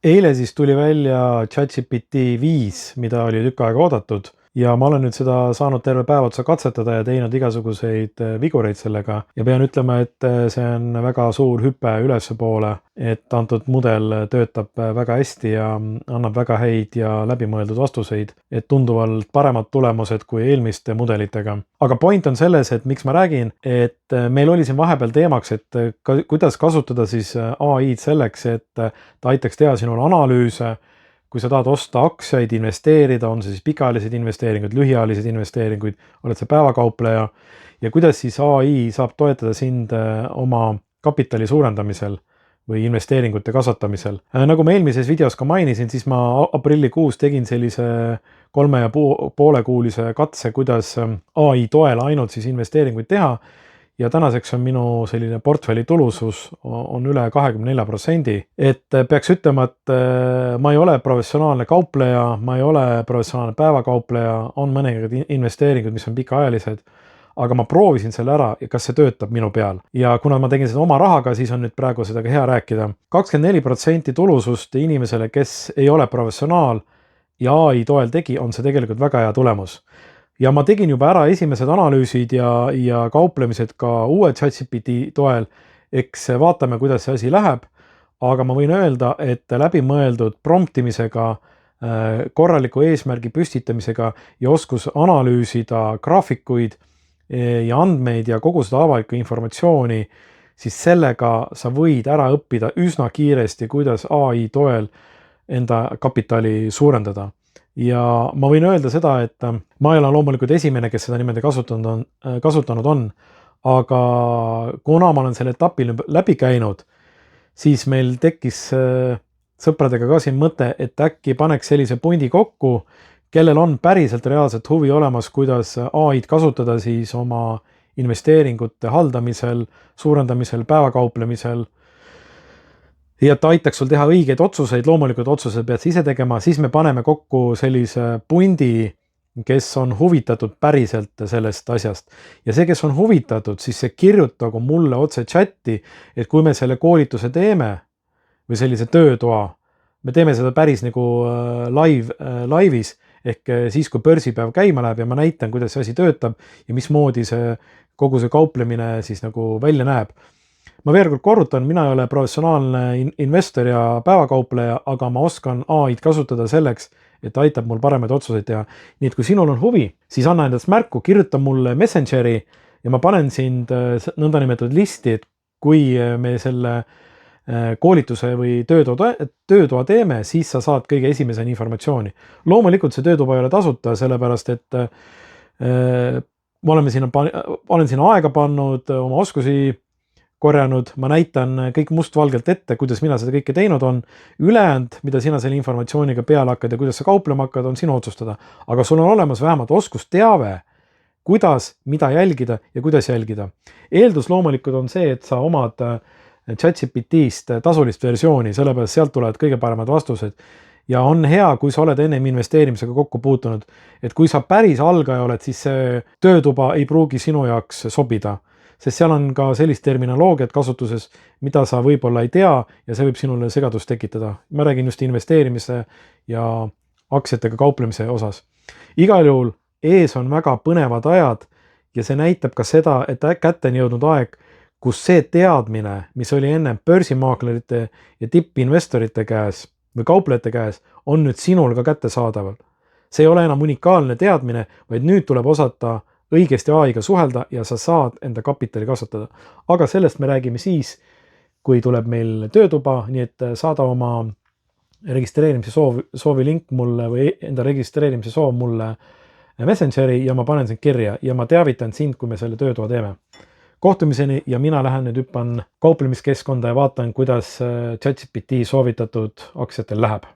Eile siis tuli välja ChatGPT 5, mida oli tükk aega oodatud ja ma olen nüüd seda saanud terve päev otsa katsetada ja teinud igasuguseid vigureid sellega ja pean ütlema, et see on väga suur hüpe ülespoole, et antud mudel töötab väga hästi ja annab väga häid ja läbimõeldud vastuseid, et tunduvalt paremad tulemused kui eelmiste mudelitega. Aga point on selles, et miks ma räägin, et meil oli siin vahepeal teemaks, et kuidas kasutada siis AI-d selleks, et ta aitaks teha sinul analüüse, kui sa tahad osta aktsiaid, investeerida, on see siis pikaajalised investeeringud, lühiajalised investeeringuid, oled sa päevakaupleja ja kuidas siis AI saab toetada sind oma kapitali suurendamisel või investeeringute kasvatamisel. Nagu ma eelmises videos ka mainisin, siis ma aprillikuus tegin sellise 3,5-kuulise katse, kuidas AI toel ainult siis investeeringuid teha ja tänaseks on minu selline portfelli tulusus on üle 24%. Et peaks ütlema, et ma ei ole professionaalne kaupleja, ma ei ole professionaalne päevakaupleja, on mõningad investeeringud, mis on pikaajalised, aga ma proovisin selle ära ja kas see töötab minu peal. Ja kuna ma tegin seda oma rahaga, siis on nüüd praegu seda ka hea rääkida. 24% tulusust inimesele, kes ei ole professionaal ja AI toel tegi, on see tegelikult väga hea tulemus. Ja ma tegin juba ära esimesed analüüsid ja kauplemised ka uue ChatGPT toel, eks vaatame, kuidas see asi läheb, aga ma võin öelda, et läbimõeldud promptimisega, korraliku eesmärgi püstitamisega ja oskus analüüsida graafikuid ja andmeid ja kogu seda avalikku informatsiooni, siis sellega sa võid ära õppida üsna kiiresti, kuidas AI toel enda kapitali suurendada. Ja ma võin öelda seda, et ma ei ole loomulikult esimene, kes seda niimoodi kasutanud on, aga kuna ma olen selle etapi läbi käinud, siis meil tekkis sõpradega ka siin mõte, et äkki paneks sellise pundi kokku, kellel on päriselt reaalselt huvi olemas, kuidas AI-d kasutada siis oma investeeringute haldamisel, suurendamisel, päevakauplemisel, ja ta aitaks sul teha õigeid otsuseid, loomulikult otsused pead sa ise tegema, siis me paneme kokku sellise pundi, kes on huvitatud päriselt sellest asjast. Ja see, kes on huvitatud, siis see kirjutagu mulle otse chati, et kui me selle koolituse teeme või sellise töötoa, me teeme seda päris nagu laivis, ehk siis, kui börsipäev käima läheb ja ma näitan, kuidas see asi töötab ja mismoodi kogu see kauplemine siis nagu välja näeb. Ma veel kord korrutan, mina ei ole professionaalne investor ja päevakaupleja, aga ma oskan AI-d kasutada selleks, et aitab mul paremaid otsuseid teha. Nii et kui sinul on huvi, siis anna endast märku, kirjuta mulle Messengeri ja ma panen sind nõndanimetatud listi, et kui me selle koolituse või töötoa teeme, siis sa saad kõige esimeseni informatsiooni. Loomulikult see töötuba ei ole tasuta, sellepärast et ma olen sinna aega pannud, oma oskusi korjanud, ma näitan kõik mustvalgelt ette, kuidas mina seda kõike teinud on. Ülejäänud, mida sina selle informatsiooniga peale hakkad ja kuidas sa kauplema hakkad, on sinu otsustada. Aga sul on olemas vähemalt oskusteave, kuidas, mida jälgida ja kuidas jälgida. Eeldus loomulikult on see, et sa omad ChatGPT-st tasulist versiooni, sellepärast sealt tulevad kõige paremad vastused. Ja on hea, kui sa oled ennem investeerimisega kokku puutunud, et kui sa päris algaja oled, siis see töötuba ei pruugi sinu jaoks sobida. Sest seal on ka sellist terminoloogiat kasutuses, mida sa võib-olla ei tea ja see võib sinule segadust tekitada. Ma räägin just investeerimise ja aktsiatega kauplemise osas. Igal juhul ees on väga põnevad ajad ja see näitab ka seda, et kätte on jõudnud aeg, kus see teadmine, mis oli enne börsimaaklerite ja tippinvestorite käes või kauplejate käes, on nüüd sinul ka kättesaadaval. See ei ole enam unikaalne teadmine, vaid nüüd tuleb osata õigesti AI-ga suhelda ja sa saad enda kapitali kasvatada. Aga sellest me räägime siis, kui tuleb meil töötuba, nii et saada oma registreerimise soovi link mulle või enda registreerimise soov mulle Messengeri ja ma panen sind kirja ja ma teavitan sind, kui me selle töötoa teeme. Kohtumiseni ja mina lähen nüüd hüppan kauplemiskeskkonda ja vaatan, kuidas ChatGPT soovitatud aktsiatel läheb.